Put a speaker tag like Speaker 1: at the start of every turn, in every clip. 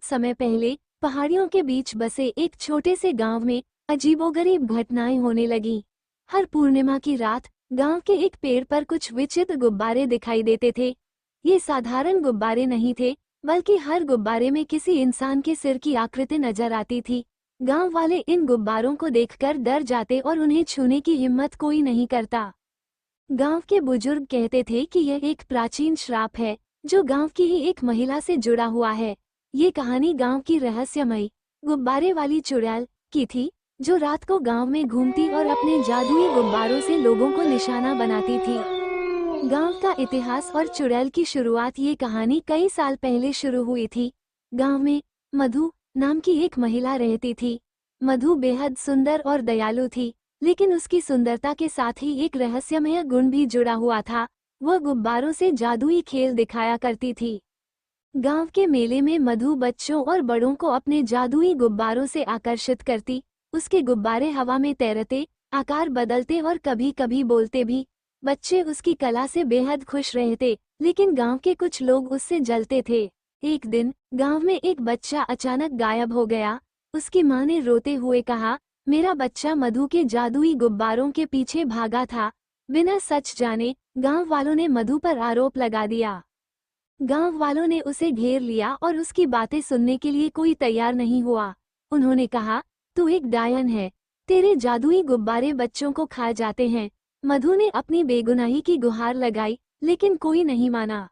Speaker 1: बहुत समय पहले पहाड़ियों के बीच बसे एक छोटे से गांव में अजीबोगरीब घटनाएं होने लगी। हर पूर्णिमा की रात गांव के एक पेड़ पर कुछ विचित्र गुब्बारे दिखाई देते थे। ये साधारण गुब्बारे नहीं थे, बल्कि हर गुब्बारे में किसी इंसान के सिर की आकृति नजर आती थी। गांव वाले इन गुब्बारों को देखकर डर जाते और उन्हें छूने की हिम्मत कोई नहीं करता। गांव के बुजुर्ग कहते थे कि यह एक प्राचीन श्राप है जो गांव की ही एक महिला से जुड़ा हुआ है। ये कहानी गांव की रहस्यमयी गुब्बारे वाली चुड़ैल की थी, जो रात को गांव में घूमती और अपने जादुई गुब्बारों से लोगों को निशाना बनाती थी। गांव का इतिहास और चुड़ैल की शुरुआत। ये कहानी कई साल पहले शुरू हुई थी। गांव में मधु नाम की एक महिला रहती थी। मधु बेहद सुंदर और दयालु थी, लेकिन उसकी सुंदरता के साथ ही एक रहस्यमय गुण भी जुड़ा हुआ था। वह गुब्बारों से जादुई खेल दिखाया करती थी। गांव के मेले में मधु बच्चों और बड़ों को अपने जादुई गुब्बारों से आकर्षित करती। उसके गुब्बारे हवा में तैरते, आकार बदलते और कभी-कभी बोलते भी। बच्चे उसकी कला से बेहद खुश रहते, लेकिन गांव के कुछ लोग उससे जलते थे। एक दिन गांव में एक बच्चा अचानक गायब हो गया। उसकी मां ने रोते हुए कहा, मेरा बच्चा मधु के जादुई गुब्बारों के पीछे भागा था। बिना सच जाने गांव वालों ने मधु पर आरोप लगा दिया। गांव वालों ने उसे घेर लिया और उसकी बातें सुनने के लिए कोई तैयार नहीं हुआ। उन्होंने कहा, तू एक डायन है, तेरे जादुई गुब्बारे बच्चों को खा जाते हैं। मधु ने अपनी बेगुनाही की गुहार लगाई, लेकिन कोई नहीं माना।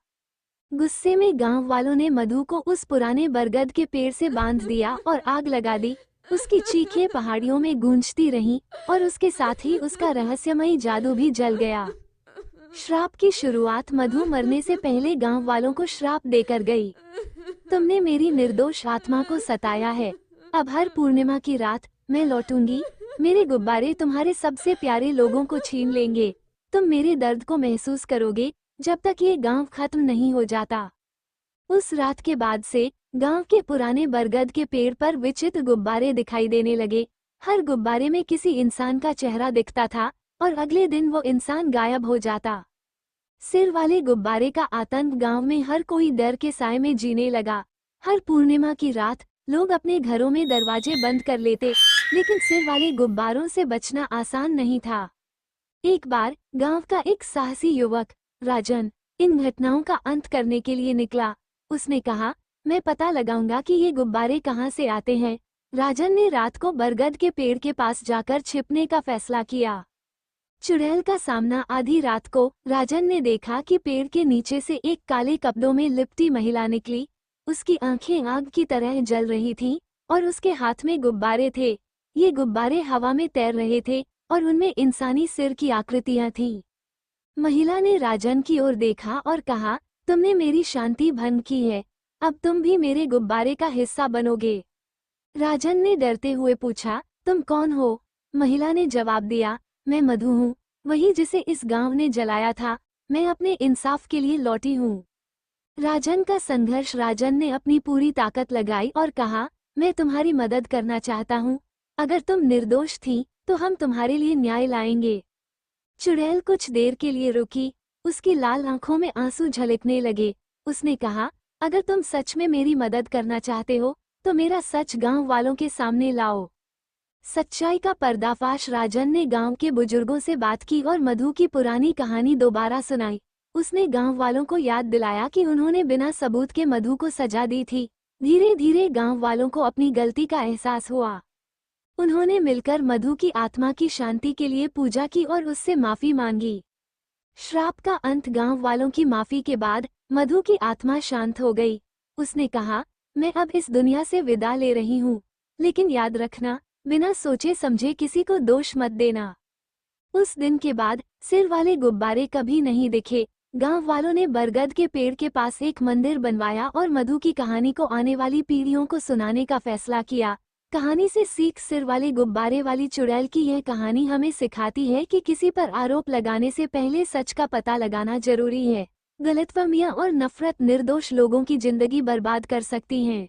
Speaker 1: गुस्से में गांव वालों ने मधु को उस पुराने बरगद के पेड़ से बांध दिया और आग लगा दी। उसकी चीखें पहाड़ियों में गूंजती रहीं और उसके साथ ही उसका रहस्यमयी जादू भी जल गया। श्राप की शुरुआत मधु मरने से पहले गांव वालों को श्राप देकर गई। तुमने मेरी निर्दोष आत्मा को सताया है। अब हर पूर्णिमा की रात मैं लौटूंगी। मेरे गुब्बारे तुम्हारे सबसे प्यारे लोगों को छीन लेंगे। तुम मेरे दर्द को महसूस करोगे जब तक ये गांव खत्म नहीं हो जाता। उस रात के बाद से गांव के पुराने बरगद के पेड़ पर विचित्र गुब्बारे दिखाई देने लगे। हर गुब्बारे में किसी इंसान का चेहरा दिखता था और अगले दिन वो इंसान गायब हो जाता। सिर वाले गुब्बारे का आतंक गांव में हर कोई डर के साए में जीने लगा। हर पूर्णिमा की रात लोग अपने घरों में दरवाजे बंद कर लेते, लेकिन सिर वाले गुब्बारों से बचना आसान नहीं था। एक बार गांव का एक साहसी युवक राजन इन घटनाओं का अंत करने के लिए निकला। उसने कहा, मैं पता लगाऊंगा कि ये गुब्बारे कहां से आते हैं। राजन ने रात को बरगद के पेड़ के पास जाकर छिपने का फैसला किया। चुड़ैल का सामना। आधी रात को राजन ने देखा कि पेड़ के नीचे से एक काले कपड़ों में लिपटी महिला निकली। उसकी आंखें आग की तरह जल रही थीं और उसके हाथ में गुब्बारे थे। ये गुब्बारे हवा में तैर रहे थे और उनमें इंसानी सिर की आकृतियां थीं। महिला ने राजन की ओर देखा और कहा, तुमने मेरी शांति भंग की है। अब तुम भी मेरे गुब्बारे का हिस्सा बनोगे। राजन ने डरते हुए पूछा, तुम कौन हो? महिला ने जवाब दिया, मैं मधु हूँ, वही जिसे इस गांव ने जलाया था। मैं अपने इंसाफ के लिए लौटी हूँ। राजन का संघर्ष। राजन ने अपनी पूरी ताकत लगाई और कहा, मैं तुम्हारी मदद करना चाहता हूँ। अगर तुम निर्दोष थी तो हम तुम्हारे लिए न्याय लाएंगे। चुड़ैल कुछ देर के लिए रुकी। उसकी लाल आंखों में आंसू झलकने लगे। उसने कहा, अगर तुम सच में मेरी मदद करना चाहते हो तो मेरा सच गांव वालों के सामने लाओ। सच्चाई का पर्दाफाश। राजन ने गांव के बुजुर्गों से बात की और मधु की पुरानी कहानी दोबारा सुनाई। उसने गांव वालों को याद दिलाया कि उन्होंने बिना सबूत के मधु को सजा दी थी। धीरे धीरे गांव वालों को अपनी गलती का एहसास हुआ। उन्होंने मिलकर मधु की आत्मा की शांति के लिए पूजा की और उससे माफी मांगी। श्राप का अंत। गांव वालों की माफी के बाद मधु की आत्मा शांत हो गई। उसने कहा, मैं अब इस दुनिया से विदा ले रही हूँ, लेकिन याद रखना, बिना सोचे समझे किसी को दोष मत देना। उस दिन के बाद सिर वाले गुब्बारे कभी नहीं दिखे। गांव वालों ने बरगद के पेड़ के पास एक मंदिर बनवाया और मधु की कहानी को आने वाली पीढ़ियों को सुनाने का फैसला किया। कहानी से सीख। सिर वाले गुब्बारे वाली चुड़ैल की यह कहानी हमें सिखाती है कि किसी पर आरोप लगाने से पहले सच का पता लगाना जरूरी है। गलतफहमियां और नफरत निर्दोष लोगों की जिंदगी बर्बाद कर सकती हैं।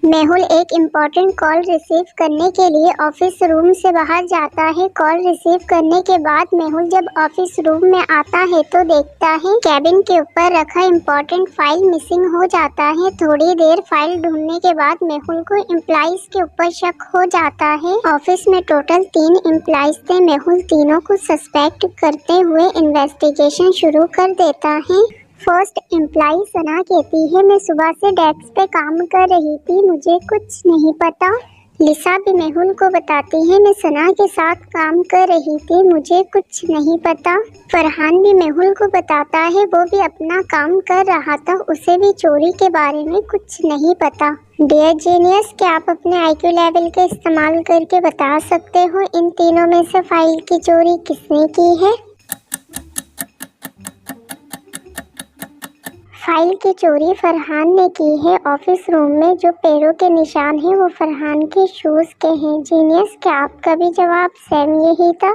Speaker 2: मेहुल एक इम्पोर्टेंट कॉल रिसीव करने के लिए ऑफिस रूम से बाहर जाता है। कॉल रिसीव करने के बाद मेहुल जब ऑफिस रूम में आता है तो देखता है कैबिन के ऊपर रखा इम्पोर्टेंट फाइल मिसिंग हो जाता है। थोड़ी देर फाइल ढूंढने के बाद मेहुल को एम्प्लॉइज के ऊपर शक हो जाता है। ऑफिस में टोटल 3 एम्प्लॉइज थे। मेहुल तीनों को सस्पेक्ट करते हुए इन्वेस्टिगेशन शुरू कर देता है। फर्स्ट एम्प्लॉय सना कहती है, मैं सुबह से डेस्क पे काम कर रही थी, मुझे कुछ नहीं पता। लिसा भी मेहुल को बताती है, मैं सना के साथ काम कर रही थी, मुझे कुछ नहीं पता। फरहान भी मेहुल को बताता है वो भी अपना काम कर रहा था, उसे भी चोरी के बारे में कुछ नहीं पता। डियर जीनियस, क्या आप अपने IQ लेवल का इस्तेमाल करके बता सकते हो इन तीनों में से फाइल की चोरी किसने की है? फाइल की चोरी फरहान ने की है। ऑफिस रूम में जो पैरों के निशान हैं वो फरहान के शूज के हैं। जीनियस, क्या आपका भी जवाब सेम यही था?